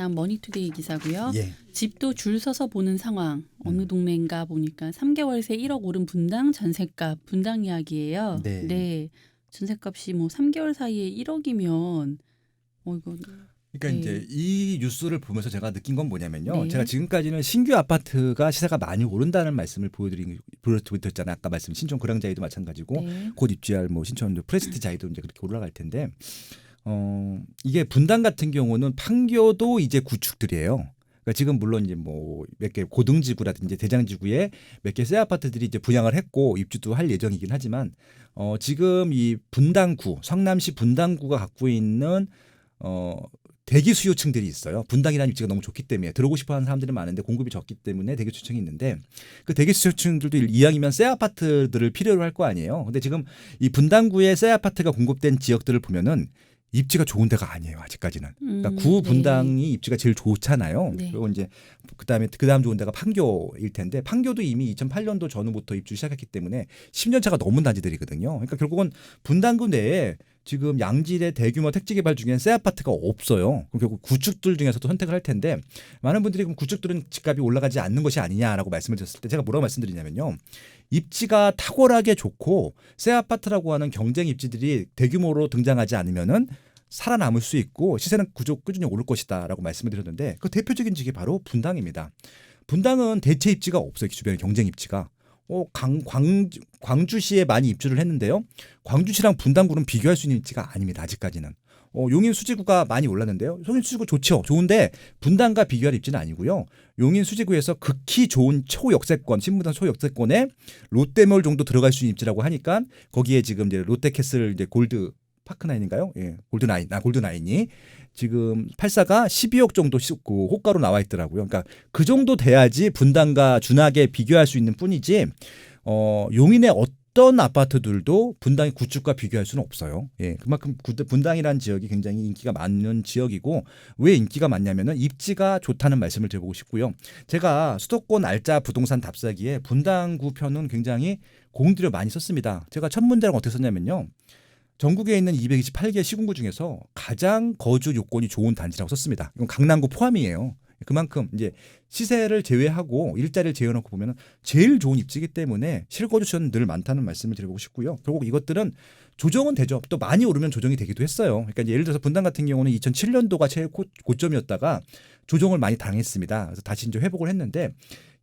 다음 머니투데이 기사고요. 예. 집도 줄 서서 보는 상황. 어느 동네인가 보니까 3개월 새 1억 오른 분당 전셋값 분당 이야기예요. 네. 전셋값이 뭐 3개월 사이에 1억이면 이거 그러니까 네. 이제 이 뉴스를 보면서 제가 느낀 건 뭐냐면요. 네. 제가 지금까지는 신규 아파트가 시세가 많이 오른다는 말씀을 보여드렸잖아요. 아까 말씀 신촌 그랑자이도 마찬가지고 네. 곧 입주할 뭐 신촌 프레스티자이도 이제 그렇게 올라갈 텐데 이게 분당 같은 경우는 판교도 이제 구축들이에요. 그러니까 지금 물론 이제 뭐 몇 개 고등지구라든지 대장지구에 몇 개 새 아파트들이 이제 분양을 했고 입주도 할 예정이긴 하지만 지금 이 분당구 성남시 분당구가 갖고 있는 대기 수요층들이 있어요. 분당이라는 위치가 너무 좋기 때문에 들어오고 싶어하는 사람들이 많은데 공급이 적기 때문에 대기 수요층이 있는데 그 대기 수요층들도 이왕이면 새 아파트들을 필요로 할 거 아니에요. 근데 지금 이 분당구에 새 아파트가 공급된 지역들을 보면은 입지가 좋은 데가 아니에요. 아직까지는. 그러니까 구 분당이 입지가 제일 좋잖아요. 네. 그리고 이제 그다음 좋은 데가 판교일 텐데 판교도 이미 2008년도 전후부터 입주 시작했기 때문에 10년 차가 넘은 단지들이거든요. 그러니까 결국은 분당구 내에 지금 양질의 대규모 택지 개발 중에는 새 아파트가 없어요. 그럼 결국 구축들 중에서도 선택을 할 텐데 많은 분들이 그럼 구축들은 집값이 올라가지 않는 것이 아니냐라고 말씀을 드렸을 때 제가 뭐라고 말씀드리냐면요. 입지가 탁월하게 좋고 새 아파트라고 하는 경쟁 입지들이 대규모로 등장하지 않으면은 살아남을 수 있고 시세는 꾸준히 오를 것이다라고 말씀을 드렸는데 그 대표적인 지역이 바로 분당입니다. 분당은 대체 입지가 없어요. 주변에 경쟁 입지가. 광주시에 많이 입주를 했는데요. 광주시랑 분당구는 비교할 수 있는 입지가 아닙니다. 아직까지는. 용인 수지구가 많이 올랐는데요. 용인 수지구 좋죠. 좋은데 분당과 비교할 입지는 아니고요. 용인 수지구에서 극히 좋은 초역세권, 신분당 초역세권에 롯데몰 정도 들어갈 수 있는 입지라고 하니까 거기에 지금 이제 롯데캐슬 이제 골드 파크나인인가요? 예, 골드나인이 지금 84가 12억 정도 그 호가로 나와 있더라고요. 그러니까 그 정도 돼야지 분당과 준하게 비교할 수 있는 뿐이지 용인의 어떤 아파트들도 분당의 구축과 비교할 수는 없어요. 예, 그만큼 분당이라는 지역이 굉장히 인기가 많은 지역이고 왜 인기가 많냐면은 입지가 좋다는 말씀을 드려보고 싶고요. 제가 수도권 알짜 부동산 답사기에 분당구 편은 굉장히 공들여 많이 썼습니다. 제가 첫 문제랑 어떻게 썼냐면요. 전국에 있는 228개 시군구 중에서 가장 거주 요건이 좋은 단지라고 썼습니다. 이건 강남구 포함이에요. 그만큼 이제 시세를 제외하고 일자리를 제외해놓고 보면 제일 좋은 입지이기 때문에 실거주 수요는 늘 많다는 말씀을 드리고 싶고요. 결국 이것들은 조정은 되죠. 또 많이 오르면 조정이 되기도 했어요. 그러니까 예를 들어서 분당 같은 경우는 2007년도가 제일 고점이었다가 조정을 많이 당했습니다. 그래서 다시 이제 회복을 했는데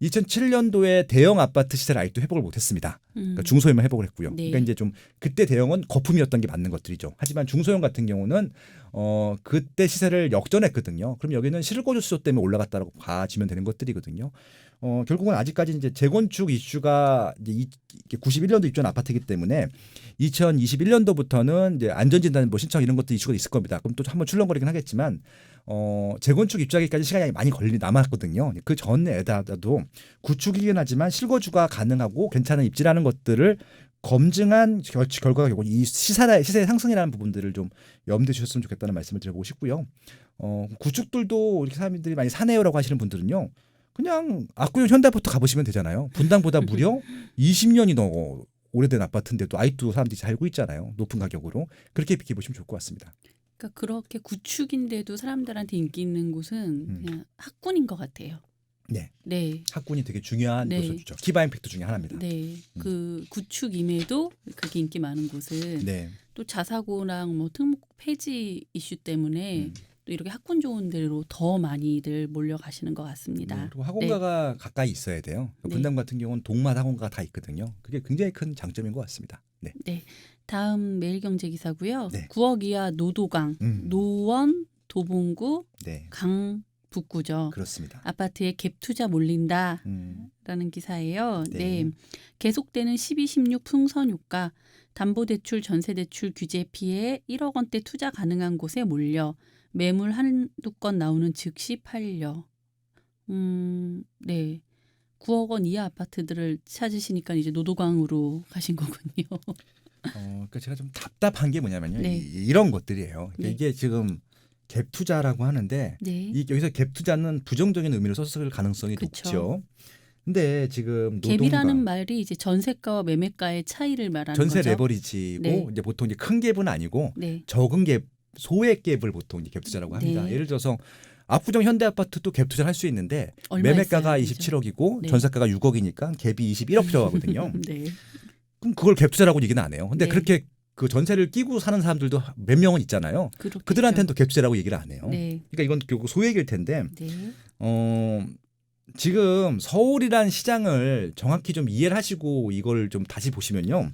2007년도에 대형 아파트 시세를 아직도 회복을 못했습니다. 그러니까 중소형만 회복을 했고요. 네. 그러니까 이제 좀 그때 대형은 거품이었던 게 맞는 것들이죠. 하지만 중소형 같은 경우는 그때 시세를 역전했거든요. 그럼 여기는 실거주 수요 때문에 올라갔다라고 봐지면 되는 것들이거든요. 결국은 아직까지 이제 재건축 이슈가 이제 91년도 입주한 아파트이기 때문에 2021년도부터는 이제 안전진단 뭐 신청 이런 것도 이슈가 있을 겁니다. 그럼 또 한번 출렁거리긴 하겠지만 재건축 입주하기까지 시간이 많이 남았거든요. 그 전에다도 구축이긴 하지만 실거주가 가능하고 괜찮은 입지라는 것들을 검증한 결과가 결국 이 시세 상승이라는 부분들을 좀 염두에 주셨으면 좋겠다는 말씀을 드려보고 싶고요. 구축들도 이렇게 사람들이 많이 사네요라고 하시는 분들은요. 그냥 압구정 현대아파트 가보시면 되잖아요. 분당보다 무려 20년이 더 오래된 아파트인데도 아직도 사람들이 살고 있잖아요. 높은 가격으로. 그렇게 비켜보시면 좋을 것 같습니다. 그러니까 그렇게 구축인데도 사람들한테 인기 있는 곳은 그냥 학군인 것 같아요. 네. 네. 학군이 되게 중요한 네. 요소죠. 키바 임팩트 중에 하나입니다. 네. 그 구축임에도 그렇게 인기 많은 곳은 네. 또 자사고랑 뭐 특목고 폐지 이슈 때문에 또 이렇게 학군 좋은 데로 더 많이들 몰려가시는 것 같습니다. 네. 그리고 학원가가 가까이 있어야 돼요. 네. 분당 같은 경우는 동마다 학원가가 다 있거든요. 그게 굉장히 큰 장점인 것 같습니다. 네. 네. 다음 매일경제 기사고요. 네. 9억 이하 노도강, 노원, 도봉구, 네. 강 북구죠. 그렇습니다. 아파트에 갭 투자 몰린다라는 기사예요. 네. 네. 계속되는 12, 16 풍선 효과, 담보대출, 전세대출 규제 피해 1억 원대 투자 가능한 곳에 몰려 매물 한두 건 나오는 즉시 팔려. 네. 9억 원 이하 아파트들을 찾으시니까 이제 노도강으로 가신 거군요. 그러니까 제가 좀 답답한 게 뭐냐면요. 네. 이런 것들이에요. 그러니까 네. 이게 지금 갭 투자라고 하는데 네. 여기서 갭 투자는 부정적인 의미로 썼을 가능성이 그쵸. 높죠. 근데 지금 갭이라는 말이 이제 전세가와 매매가의 차이를 말하는 전세 거죠. 레버리지고 네. 이제 보통 이제 큰 갭은 아니고 네. 적은 갭, 소액 갭을 보통 이제 갭 투자라고 합니다. 네. 예를 들어서 압구정 현대아파트도 갭 투자를 할 수 있는데 얼마 매매가가 있어야 되죠? 27억이고 네. 전세가가 6억이니까 갭이 21억 들어가거든요. 네. 그럼 그걸 갭 투자라고 얘기는 안 해요. 근데 네. 그렇게 그 전세를 끼고 사는 사람들도 몇 명은 있잖아요. 그렇겠죠. 그들한테는 또 갭 투자라고 얘기를 안 해요. 네. 그러니까 이건 결국 소액일 텐데 네. 지금 서울이란 시장을 정확히 좀 이해를 하시고 이걸 좀 다시 보시면요.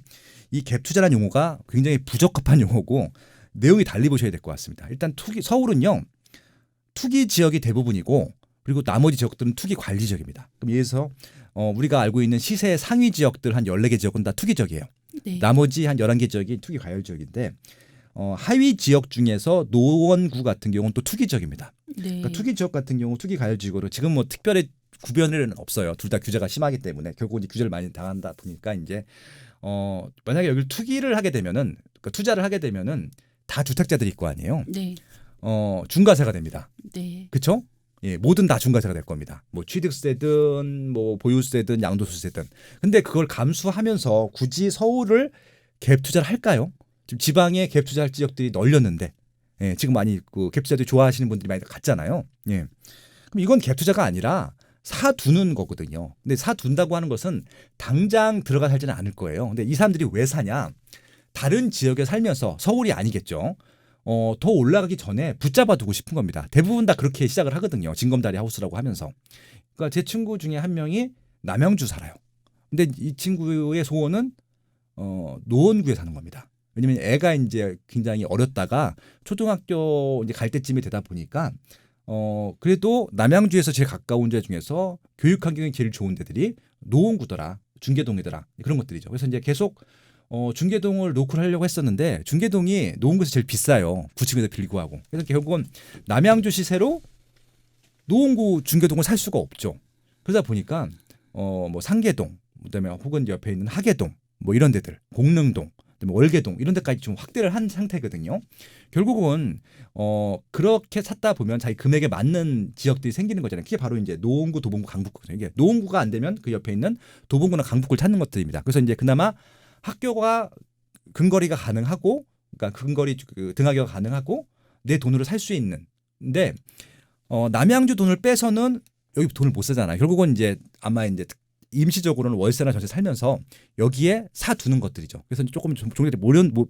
이 갭 투자라는 용어가 굉장히 부적합한 용어고 내용이 달리 보셔야 될 것 같습니다. 일단 서울은요. 투기 지역이 대부분이고 그리고 나머지 지역들은 투기 관리 지역입니다. 그럼 예를 들어서 우리가 알고 있는 시세 상위 지역들 한 14개 지역은 다 투기 지역이에요. 네. 나머지 한 11개 지역이 투기 과열 지역인데 하위 지역 중에서 노원구 같은 경우는 또 투기 지역입니다. 네. 그러니까 투기 지역 같은 경우 투기 과열 지역으로 지금 뭐 특별히 구별은 없어요. 둘 다 규제가 심하기 때문에 결국 이제 규제를 많이 당한다 보니까 이제 만약에 여기를 투기를 하게 되면은 그러니까 투자를 하게 되면은 다 주택자들일 거 아니에요. 네. 중과세가 됩니다. 네. 그렇죠? 예, 뭐든 다 중과세가 될 겁니다. 뭐 취득세든 뭐 보유세든 양도소세든. 근데 그걸 감수하면서 굳이 서울을 갭 투자를 할까요? 지금 지방에 갭 투자할 지역들이 널렸는데, 예, 지금 많이 그 갭 투자들 좋아하시는 분들이 많이 갔잖아요. 예. 그럼 이건 갭 투자가 아니라 사두는 거거든요. 근데 사둔다고 하는 것은 당장 들어가 살지는 않을 거예요. 근데 이 사람들이 왜 사냐? 다른 지역에 살면서 서울이 아니겠죠. 더 올라가기 전에 붙잡아 두고 싶은 겁니다. 대부분 다 그렇게 시작을 하거든요. 징검다리 하우스라고 하면서. 그러니까 제 친구 중에 한 명이 남양주 살아요. 근데 이 친구의 소원은 노원구에 사는 겁니다. 왜냐면 애가 이제 굉장히 어렸다가 초등학교 이제 갈 때쯤이 되다 보니까 그래도 남양주에서 제일 가까운 데 중에서 교육 환경이 제일 좋은 데들이 노원구더라, 중계동이더라 그런 것들이죠. 그래서 이제 계속 중계동을 노크를 하려고 했었는데 중계동이 노원구에서 제일 비싸요. 9층에서 빌리고 하고. 그래서 결국은 남양주 시세로 노원구 중계동을 살 수가 없죠. 그러다 보니까 뭐 상계동, 그다음에 혹은 옆에 있는 하계동, 뭐 이런 데들, 공릉동, 그다음에 월계동 이런 데까지 좀 확대를 한 상태거든요. 결국은 그렇게 찾다 보면 자기 금액에 맞는 지역들이 생기는 거잖아요. 그게 바로 이제 노원구, 도봉구, 강북거든요. 이게 노원구가 안 되면 그 옆에 있는 도봉구나 강북을 찾는 것들입니다. 그래서 이제 그나마 학교가 근거리가 가능하고, 그러니까 근거리 등하교가 가능하고 내 돈으로 살 수 있는. 근데 남양주 돈을 빼서는 여기 돈을 못 쓰잖아요. 결국은 이제 아마 이제 임시적으로는 월세나 전세 살면서 여기에 사두는 것들이죠. 그래서 조금 종류에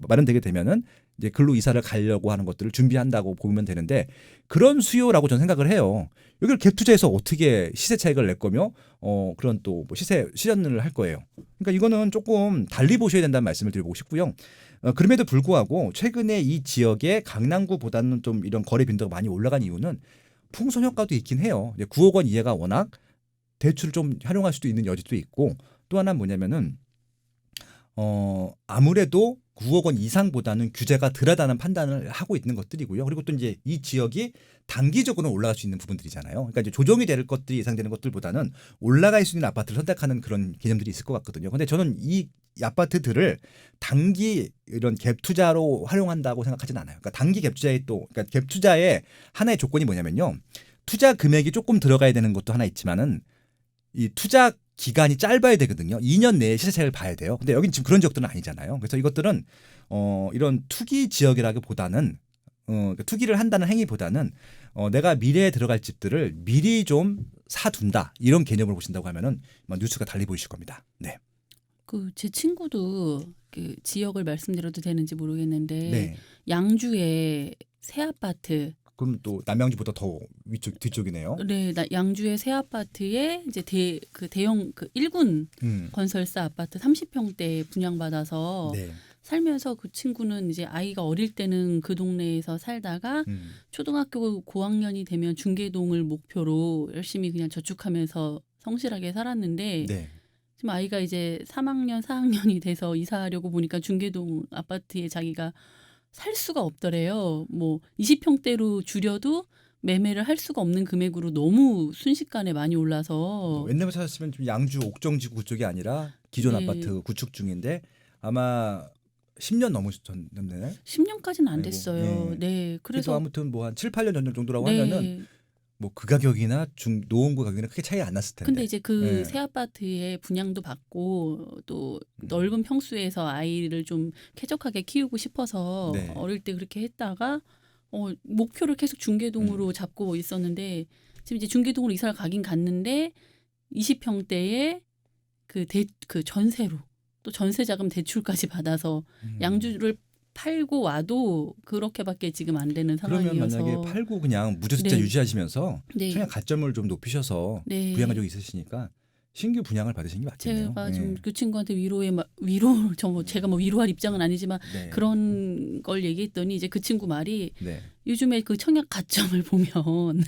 마련되게 되면은 이제 글로 이사를 가려고 하는 것들을 준비한다고 보면 되는데 그런 수요라고 저는 생각을 해요. 여기를 갭 투자해서 어떻게 시세 차익을 낼 거며 그런 또 뭐 시세 실현을 할 거예요. 그러니까 이거는 조금 달리 보셔야 된다는 말씀을 드리고 싶고요. 그럼에도 불구하고 최근에 이 지역의 강남구보다는 좀 이런 거래 빈도가 많이 올라간 이유는 풍선 효과도 있긴 해요. 9억 원 이하가 워낙 대출을 좀 활용할 수도 있는 여지도 있고 또 하나는 뭐냐면은 아무래도 9억 원 이상보다는 규제가 덜하다는 판단을 하고 있는 것들이고요. 그리고 또 이제 이 지역이 단기적으로 올라갈 수 있는 부분들이잖아요. 그러니까 이제 조정이 될 것들이 예상되는 것들보다는 올라갈 수 있는 아파트를 선택하는 그런 개념들이 있을 것 같거든요. 근데 저는 이 아파트들을 단기 이런 갭 투자로 활용한다고 생각하진 않아요. 그러니까 단기 갭 투자의 그러니까 갭 투자의 하나의 조건이 뭐냐면요. 투자 금액이 조금 들어가야 되는 것도 하나 있지만은 이 투자 기간이 짧아야 되거든요. 2년 내에 시세 차익을 봐야 돼요. 근데 여긴 지금 그런 지역들은 아니잖아요. 그래서 이것들은 이런 투기 지역이라기보다는 투기를 한다는 행위보다는 내가 미래에 들어갈 집들을 미리 좀 사둔다 이런 개념으로 보신다고 하면은 뉴스가 달리 보이실 겁니다. 네. 그 제 친구도 그 지역을 말씀드려도 되는지 모르겠는데 네. 양주에 새 아파트. 그럼 또 남양주보다 더 위쪽 뒤쪽이네요. 네, 양주의 새 아파트에 이제 대형 그 1군 건설사 아파트 30평대 분양받아서 네. 살면서 그 친구는 이제 아이가 어릴 때는 그 동네에서 살다가 초등학교 고학년이 되면 중계동을 목표로 열심히 그냥 저축하면서 성실하게 살았는데 네. 지금 아이가 이제 3학년, 4학년이 돼서 이사하려고 보니까 중계동 아파트에 자기가 살 수가 없더래요. 뭐 20평대로 줄여도 매매를 할 수가 없는 금액으로 너무 순식간에 많이 올라서 옛날에 찾았으면 좀 양주 옥정지구 쪽이 아니라 기존 네. 아파트 구축 중인데 아마 10년 넘으셨는데 10년까지는 안 아이고, 됐어요. 예. 네, 그래서 그래서 아무튼 뭐 한 7, 8년 전 정도라고 네. 하면은 뭐 그 가격이나 노원구 가격이나 크게 차이가 안 났을 텐데. 근데 이제 그 예. 새 아파트에 분양도 받고 또 음. 넓은 평수에서 아이를 좀 쾌적하게 키우고 싶어서 네. 어릴 때 그렇게 했다가 목표를 계속 중계동으로 잡고 있었는데 지금 이제 중계동으로 이사를 가긴 갔는데 20평대에 그 전세로 또 전세 자금 대출까지 받아서 양주를 팔고 와도 그렇게밖에 지금 안 되는 그러면 상황이어서 만약에 팔고 그냥 무주택자 네. 유지하시면서 네. 청약 가점을 좀 높이셔서 네. 부양 가족이 있으시니까 신규 분양을 받으시는 게 맞겠네요. 제가 네. 좀 그 친구한테 제가 뭐 위로할 입장은 아니지만 네. 그런 걸 얘기했더니 이제 그 친구 말이 네. 요즘에 그 청약 가점을 보면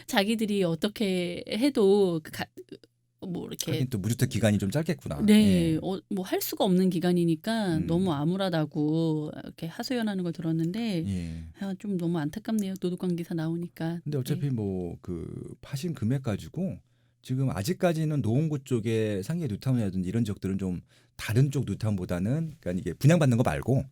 자기들이 어떻게 해도 뭐 이렇게 하긴 또 무주택 기간이 좀 짧겠구나. 네, 예. 뭐 할 수가 없는 기간이니까 음. 너무 암울하다고 이렇게 하소연하는 걸 들었는데 예. 좀 너무 안타깝네요. 도둑관 기사 나오니까. 근데 어차피 네. 뭐 그 파신 금액 가지고 지금 아직까지는 노원구 쪽에 상계 뉴타운이라든지 이런 지역들은 좀 다른 쪽 뉴타운보다는 그러니까 이게 분양받는 거 말고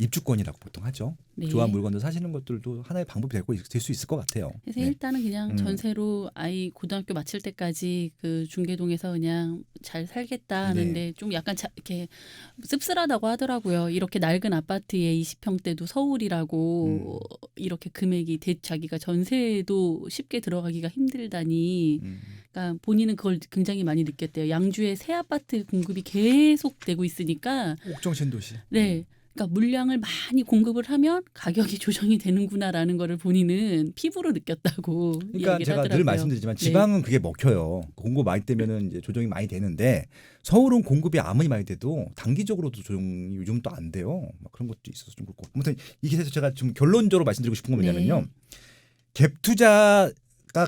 입주권이라고 보통 하죠. 네. 좋아하는 물건들 사시는 것들도 하나의 방법이 될 수 있을 것 같아요. 그래서 네. 일단은 그냥 음. 전세로 아이 고등학교 마칠 때까지 그 중계동에서 그냥 잘 살겠다 하는데 네. 좀 약간 이렇게 씁쓸하다고 하더라고요. 이렇게 낡은 아파트에 20평대도 서울이라고 이렇게 금액이 자기가 전세도 쉽게 들어가기가 힘들다니. 그러니까 본인은 그걸 굉장히 많이 느꼈대요. 양주에 새 아파트 공급이 계속 되고 있으니까 옥정 신도시. 네. 그러니까 물량을 많이 공급을 하면 가격이 조정이 되는구나라는 거를 본인은 피부로 느꼈다고 그러니까 이야기를 제가 하더라고요. 늘 말씀드리지만 네. 지방은 그게 먹혀요. 공급 많이 되면은 이제 조정이 많이 되는데 서울은 공급이 아무리 많이 돼도 단기적으로도 조정이 요즘 또 안 돼요. 막 그런 것도 있어서 좀 그렇고. 아무튼 이게 해서 제가 좀 결론적으로 말씀드리고 싶은 건 뭐냐면요. 갭 투자가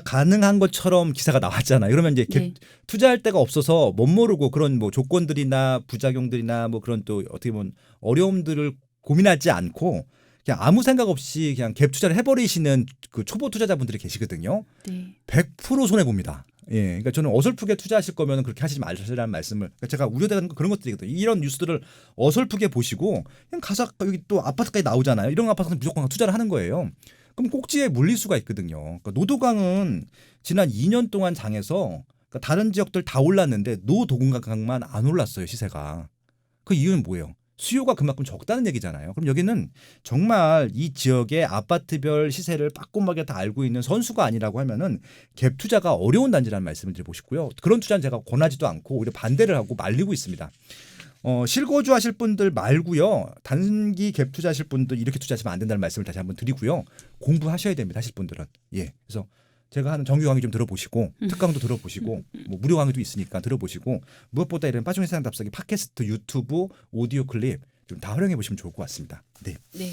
가능한 것처럼 기사가 나왔잖아요. 그러면 이제 갭 네. 투자할 데가 없어서 못 모르고 그런 뭐 조건들이나 부작용들이나 뭐 그런 또 어떻게 보면 어려움들을 고민하지 않고 그냥 아무 생각 없이 그냥 갭 투자를 해버리시는 그 초보 투자자분들이 계시거든요. 네. 100% 손해 봅니다. 예, 그러니까 저는 어설프게 투자하실 거면 그렇게 하시지 말으라는 말씀을 그러니까 제가 우려되는 그런 것들이거든요. 이런 뉴스들을 어설프게 보시고 그냥 가서 여기 또 아파트까지 나오잖아요. 이런 아파트는 무조건 투자를 하는 거예요. 그럼 꼭지에 물릴 수가 있거든요. 그러니까 노도강은 지난 2년 동안 장에서 그러니까 다른 지역들 다 올랐는데 노도강만 안 올랐어요, 시세가. 그 이유는 뭐예요? 수요가 그만큼 적다는 얘기잖아요. 그럼 여기는 정말 이 지역의 아파트별 시세를 빠꼼하게 다 알고 있는 선수가 아니라고 하면은 갭 투자가 어려운 단지라는 말씀을 드리고 싶고요. 그런 투자는 제가 권하지도 않고 오히려 반대를 하고 말리고 있습니다. 실거주 하실 분들 말고요. 단기 갭 투자하실 분들 이렇게 투자하시면 안 된다는 말씀을 다시 한번 드리고요. 공부하셔야 됩니다. 하실 분들은. 예. 그래서 제가 하는 정규 강의 좀 들어보시고 특강도 들어보시고 뭐 무료 강의도 있으니까 들어보시고 무엇보다 이런 빠중의 세상 답사기 팟캐스트, 유튜브, 오디오 클립 좀 다 활용해 보시면 좋을 것 같습니다. 네. 네.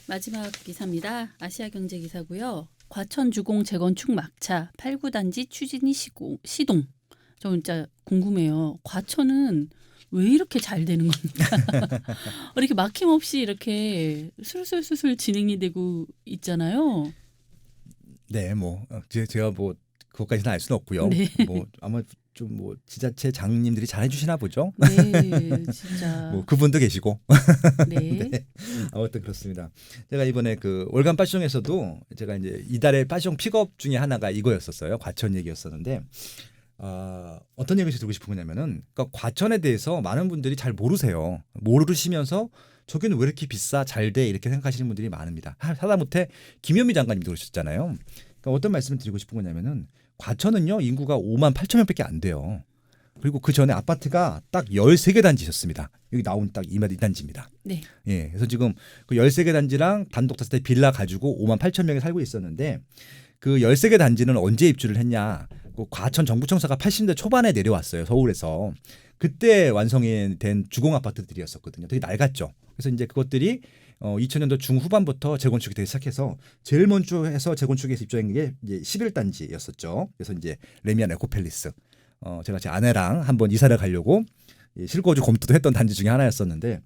마지막 기사입니다. 아시아경제 기사고요. 과천 주공 재건축 막차 8구단지 추진이 시동. 저 진짜 궁금해요. 과천은 왜 이렇게 잘 되는 겁니까? 이렇게 막힘없이 이렇게 술술술술 진행이 되고 있잖아요. 네, 뭐 제가 뭐 그것까지는 알 수는 없고요. 네. 뭐 아마 좀 뭐 지자체 장님들이 잘 해주시나 보죠. 네, 진짜. 뭐 그분도 계시고. 네. 네. 아무튼 그렇습니다. 제가 이번에 그 월간 파숑에서도 제가 이제 이달의 파숑 픽업 중에 하나가 이거였었어요. 과천 얘기였었는데 어떤 얘기를 드리고 싶은 거냐면은 그러니까 과천에 대해서 많은 분들이 잘 모르세요. 모르시면서 저기는 왜 이렇게 비싸 잘 돼 이렇게 생각하시는 분들이 많습니다. 하다못해 김현미 장관님도 그러셨잖아요. 그러니까 어떤 말씀을 드리고 싶은 거냐면은 과천은요 인구가 5만 8천 명밖에 안 돼요. 그리고 그 전에 아파트가 딱 13개 단지셨습니다. 여기 나온 딱 이 단지입니다. 네. 예. 그래서 지금 그 13개 단지랑 단독 다세대 빌라 가지고 5만 8천 명이 살고 있었는데 그 13개 단지는 언제 입주를 했냐? 그 과천 정부청사가 80대 초반에 내려왔어요. 서울에서. 그때 완성이 된 주공 아파트들이었었거든요. 되게 낡았죠. 그래서 이제 그것들이 2000년도 중후반부터 재건축이 되기 시작해서 제일 먼저 해서 재건축에서 입주한 게 이제 11단지였었죠. 그래서 이제 레미안 에코팰리스. 제가 제 아내랑 한번 이사를 가려고 실거주 검토도 했던 단지 중에 하나였었는데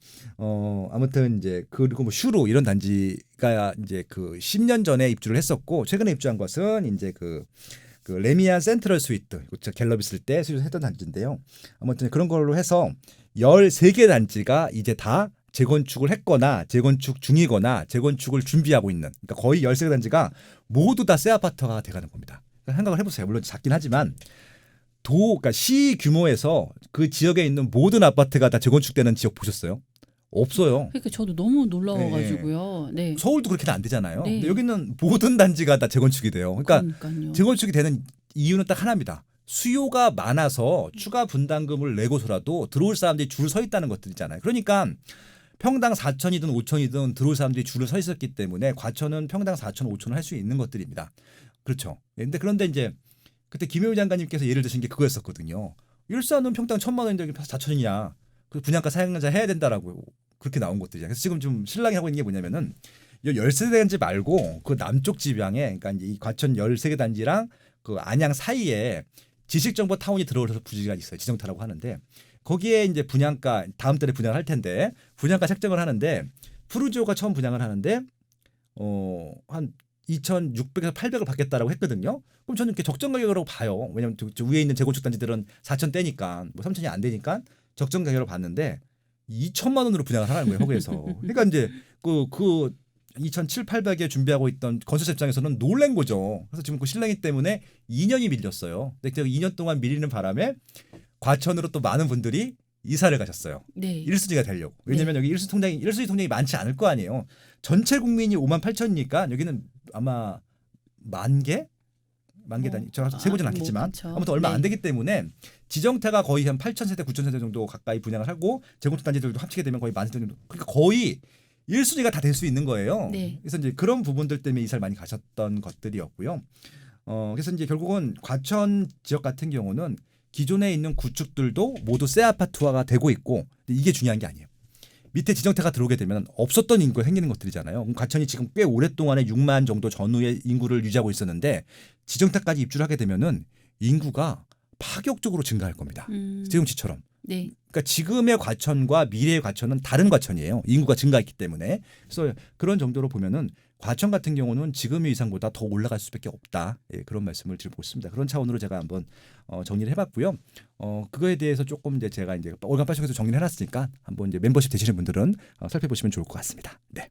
아무튼 이제 그리고 뭐 슈로 이런 단지가 이제 그 10년 전에 입주를 했었고 최근에 입주한 것은 이제 그 레미안 센트럴 스위트 갤럽 있을 때 수주했던 단지인데요. 아무튼 그런 걸로 해서 13개 단지가 이제 다 재건축을 했거나 재건축 중이거나 재건축을 준비하고 있는 그러니까 거의 13개 단지가 모두 다 새 아파트가 돼가는 겁니다. 그러니까 생각을 해보세요. 물론 작긴 하지만 그러니까 시 규모에서 그 지역에 있는 모든 아파트가 다 재건축되는 지역 보셨어요? 없어요. 그러니까 저도 너무 놀라워가지고요. 네. 서울도 그렇게는 안 되잖아요. 네. 근데 여기는 모든 단지가 다 재건축이 돼요. 그러니까 그러니까요. 재건축이 되는 이유는 딱 하나입니다. 수요가 많아서 추가 분담금을 내고서라도 들어올 사람들이 줄 서 있다는 것들이잖아요. 그러니까 평당 4천이든 5천이든 들어올 사람들이 줄을 서 있었기 때문에 과천은 평당 4천, 5천을 할 수 있는 것들입니다. 그렇죠. 그런데 이제 그때 김효우 장관님께서 예를 드신 게 그거였었거든요. 일산은 평당 1,000만 원인데 4천이냐. 그 분양가 사용자 해야 된다라고 그렇게 나온 것들이잖아요. 그래서 지금 좀 신랑이 하고 있는 게 뭐냐면은 이 13개 단지 말고 그 남쪽 지방에 그러니까 이제 이 과천 13개 단지랑 그 안양 사이에 지식정보 타운이 들어오셔서 부지가 있어요. 지정타라고 하는데 거기에 이제 분양가 다음 달에 분양을 할 텐데 분양가 책정을 하는데 푸르지오가 처음 분양을 하는데 한 2,600에서 800을 받겠다라고 했거든요. 그럼 저는 이렇게 적정 가격으로 봐요. 왜냐하면 저 위에 있는 재건축 단지들은 4,000대니까 뭐 3,000이 안 되니까 적정 가격으로 봤는데 2천만 원으로 분양을 하라는 거예요. 거기에서. 그러니까 이제 그 2,700, 800에 준비하고 있던 건설사 입장에서는 놀란 거죠. 그래서 지금 그 신랑이 때문에 2년이 밀렸어요. 근데 그 2년 동안 밀리는 바람에 과천으로 또 많은 분들이 이사를 가셨어요. 네. 일수지가 되려고. 왜냐하면 여기 일수지 통장이 많지 않을 거 아니에요. 전체 국민이 5만 8천이니까 여기는 아마 만 개 단위. 제가 세보진 않겠지만 그쵸. 아무튼 얼마 네. 안 되기 때문에 지정태가 거의 한 8천 세대, 9천 세대 정도 가까이 분양을 하고 재건축 단지들도 합치게 되면 거의 만 세대 정도. 그러니까 거의 일수지가 다 될 수 있는 거예요. 네. 그래서 이제 그런 부분들 때문에 이사를 많이 가셨던 것들이었고요. 그래서 이제 결국은 과천 지역 같은 경우는 기존에 있는 구축들도 모두 새 아파트화가 되고 있고 이게 중요한 게 아니에요. 밑에 지정태가 들어오게 되면 없었던 인구가 생기는 것들이잖아요. 그럼 과천이 지금 꽤 오랫동안에 6만 정도 전후의 인구를 유지하고 있었는데 지정태까지 입주를 하게 되면은 인구가 파격적으로 증가할 겁니다. 지금처럼. 네. 그러니까 지금의 과천과 미래의 과천은 다른 과천이에요. 인구가 증가했기 때문에. 그래서 그런 정도로 보면은 과천 같은 경우는 지금의 이상보다 더 올라갈 수밖에 없다. 예, 그런 말씀을 드리고 있습니다. 그런 차원으로 제가 한번 정리를 해봤고요. 그거에 대해서 조금 이제 제가 이제 올간 파션에서 정리를 해놨으니까 한번 이제 멤버십 되시는 분들은 살펴보시면 좋을 것 같습니다. 네.